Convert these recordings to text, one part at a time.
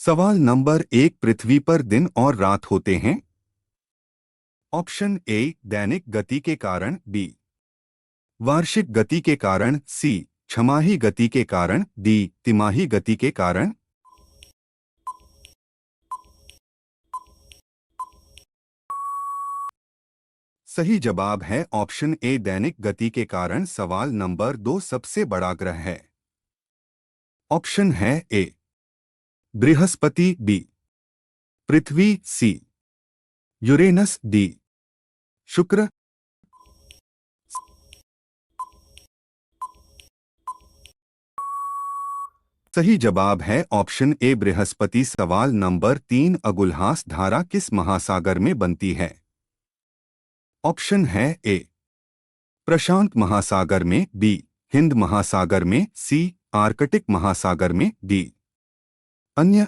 सवाल नंबर 1, पृथ्वी पर दिन और रात होते हैं। ऑप्शन ए दैनिक गति के कारण, बी वार्षिक गति के कारण, सी छमाही गति के कारण, डी तिमाही गति के कारण। सही जवाब है ऑप्शन ए दैनिक गति के कारण। सवाल नंबर 2, सबसे बड़ा ग्रह है। ऑप्शन है ए बृहस्पति, बी पृथ्वी, सी यूरेनस, डी शुक्र। सही जवाब है ऑप्शन ए बृहस्पति। सवाल नंबर 3, अगुलहास धारा किस महासागर में बनती है। ऑप्शन है ए प्रशांत महासागर में, बी हिंद महासागर में, सी आर्कटिक महासागर में, डी अन्य।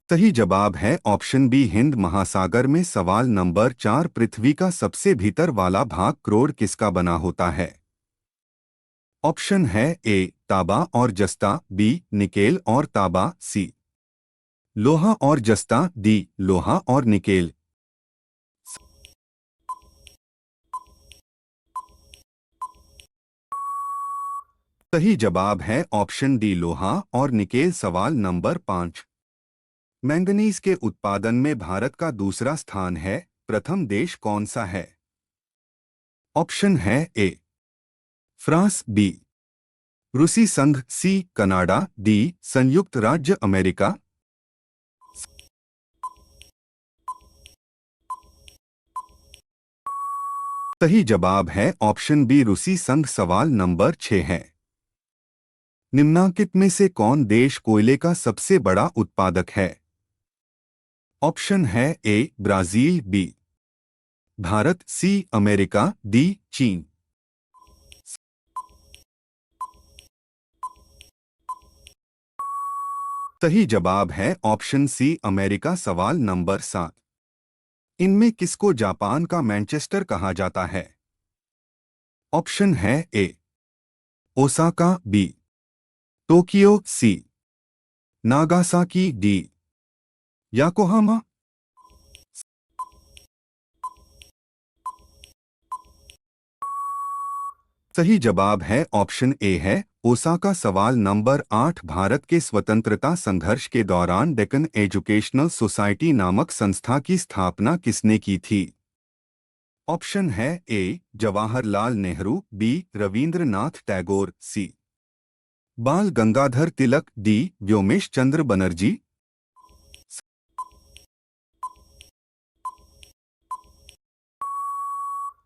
सही जवाब है ऑप्शन बी हिंद महासागर में। सवाल नंबर 4, पृथ्वी का सबसे भीतर वाला भाग क्रोड किसका बना होता है। ऑप्शन है ए तांबा और जस्ता, बी निकेल और तांबा, सी लोहा और जस्ता, डी लोहा और निकेल। सही जवाब है ऑप्शन डी लोहा और निकेल। सवाल नंबर 5, मैंगनीज के उत्पादन में भारत का दूसरा स्थान है। प्रथम देश कौन सा है। ऑप्शन है ए फ्रांस, बी रूसी संघ, सी कनाडा, डी संयुक्त राज्य अमेरिका। सही जवाब है ऑप्शन बी रूसी संघ। सवाल नंबर 6 है, निम्नलिखित में से कौन देश कोयले का सबसे बड़ा उत्पादक है। ऑप्शन है A Brazil, B Bharat, C America, D चीन। सही जवाब है ऑप्शन सी अमेरिका। सवाल नंबर 7, इनमें किसको जापान का मैनचेस्टर कहा जाता है। ऑप्शन है ए ओसाका, बी टोक्यो, सी नागासाकी, डी याकोहामा। सही जवाब है ऑप्शन ए है ओसाका। सवाल नंबर 8, भारत के स्वतंत्रता संघर्ष के दौरान डेक्कन एजुकेशनल सोसाइटी नामक संस्था की स्थापना किसने की थी। ऑप्शन है ए जवाहरलाल नेहरू, बी रविंद्रनाथ टैगोर, सी बाल गंगाधर तिलक, डी व्योमेश चंद्र बनर्जी।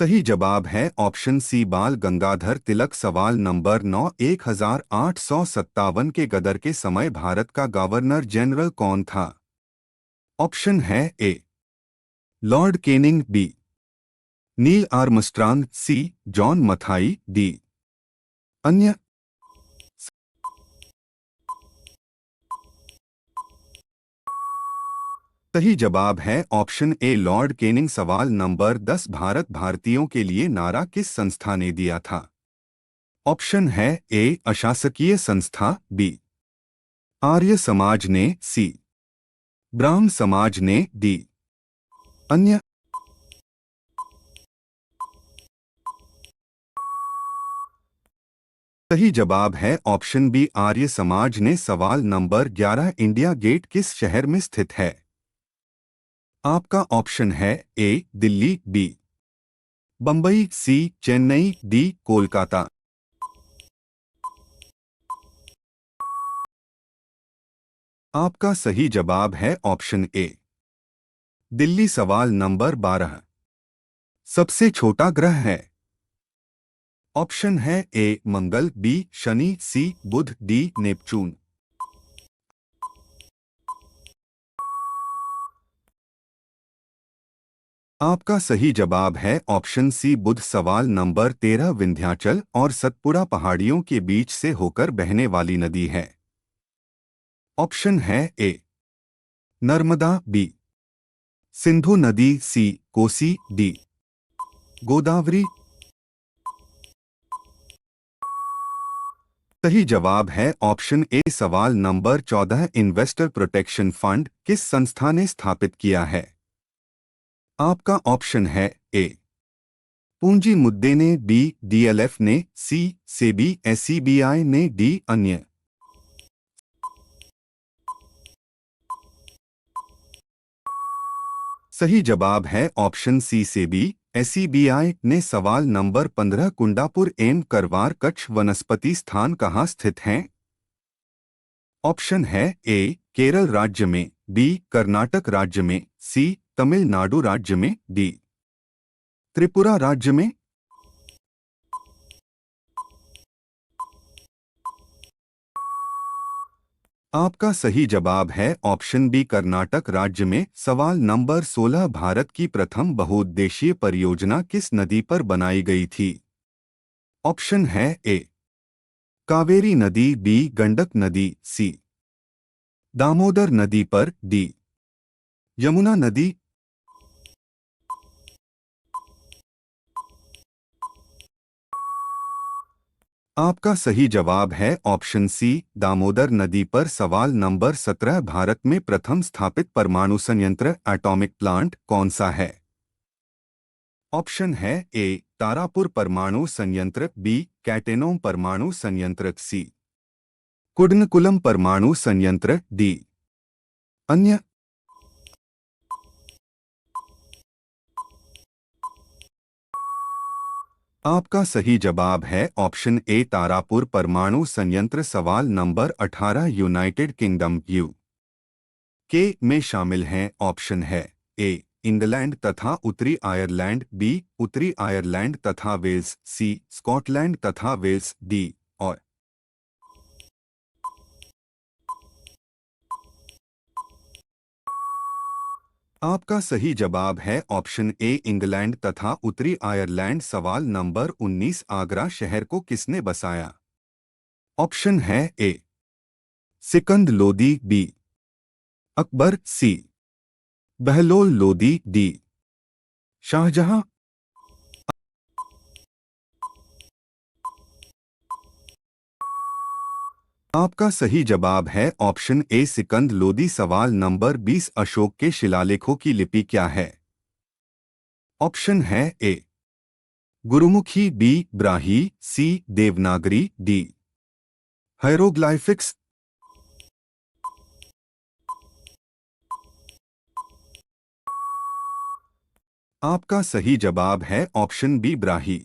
सही जवाब है ऑप्शन सी बाल गंगाधर तिलक। सवाल नंबर 9, 1857 के गदर के समय भारत का गवर्नर जनरल कौन था। ऑप्शन है A Lord Canning, B Neil Armstrong, C John Mathai, D अन्य। सही जवाब है ऑप्शन ए लॉर्ड केनिंग। सवाल नंबर 10, भारत भारतीयों के लिए नारा किस संस्था ने दिया था। ऑप्शन है ए अशासकीय संस्था, बी आर्य समाज ने, सी ब्राह्म समाज ने, डी अन्य। सही जवाब है ऑप्शन बी आर्य समाज ने। सवाल नंबर 11, इंडिया गेट किस शहर में स्थित है। आपका ऑप्शन है ए दिल्ली, बी बंबई, सी चेन्नई, डी कोलकाता। आपका सही जवाब है ऑप्शन ए दिल्ली। सवाल नंबर 12, सबसे छोटा ग्रह है। ऑप्शन है ए मंगल, बी शनि, सी बुध, डी नेपच्यून। आपका सही जवाब है ऑप्शन सी बुध। सवाल नंबर 13, विंध्याचल और सतपुड़ा पहाड़ियों के बीच से होकर बहने वाली नदी है। ऑप्शन है ए नर्मदा, बी सिंधु नदी, सी कोसी, डी गोदावरी। सही जवाब है ऑप्शन ए। सवाल नंबर 14 इन्वेस्टर प्रोटेक्शन फंड किस संस्था ने स्थापित किया है? आपका ऑप्शन है ए पूंजी मुद्दे ने, बी डीएलएफ ने, सी सेबी एसईबीआई ने, डी अन्य। सही जवाब है ऑप्शन सी सेबी एसईबीआई ने। सवाल नंबर 15 कुंडापुर एम करवार कच्छ वनस्पति स्थान कहाँ स्थित हैं? ऑप्शन है ए केरल राज्य में, बी कर्नाटक राज्य में, सी तमिलनाडु राज्य में, डी त्रिपुरा राज्य में। आपका सही जवाब है ऑप्शन बी कर्नाटक राज्य में। सवाल नंबर 16 भारत की प्रथम बहुउद्देशीय परियोजना किस नदी पर बनाई गई थी? ऑप्शन है ए कावेरी नदी, बी गंडक नदी, सी दामोदर नदी पर, डी यमुना नदी। आपका सही जवाब है ऑप्शन सी दामोदर नदी पर। सवाल नंबर 17 भारत में प्रथम स्थापित परमाणु संयंत्र एटॉमिक प्लांट कौन सा है? ऑप्शन है ए तारापुर परमाणु संयंत्र, बी कैटेनोम परमाणु संयंत्र, सी कुडनकुलम परमाणु संयंत्र, डी अन्य। आपका सही जवाब है ऑप्शन ए तारापुर परमाणु संयंत्र। सवाल नंबर 18 यूनाइटेड किंगडम यू के में शामिल हैं। ऑप्शन है ए इंग्लैंड तथा उत्तरी आयरलैंड, बी उत्तरी आयरलैंड तथा वेल्स, सी स्कॉटलैंड तथा वेल्स, डी और। आपका सही जवाब है ऑप्शन ए इंग्लैंड तथा उत्तरी आयरलैंड। सवाल नंबर 19 आगरा शहर को किसने बसाया? ऑप्शन है ए सिकंद लोदी, बी अकबर, सी बहलोल लोदी, डी शाहजहां। आपका सही जवाब है ऑप्शन ए सिकंद लोदी। सवाल नंबर 20 अशोक के शिलालेखों की लिपि क्या है? ऑप्शन है ए गुरुमुखी, बी ब्राही, सी देवनागरी, डी हायरोग्लाइफिक्स। आपका सही जवाब है ऑप्शन बी ब्राही।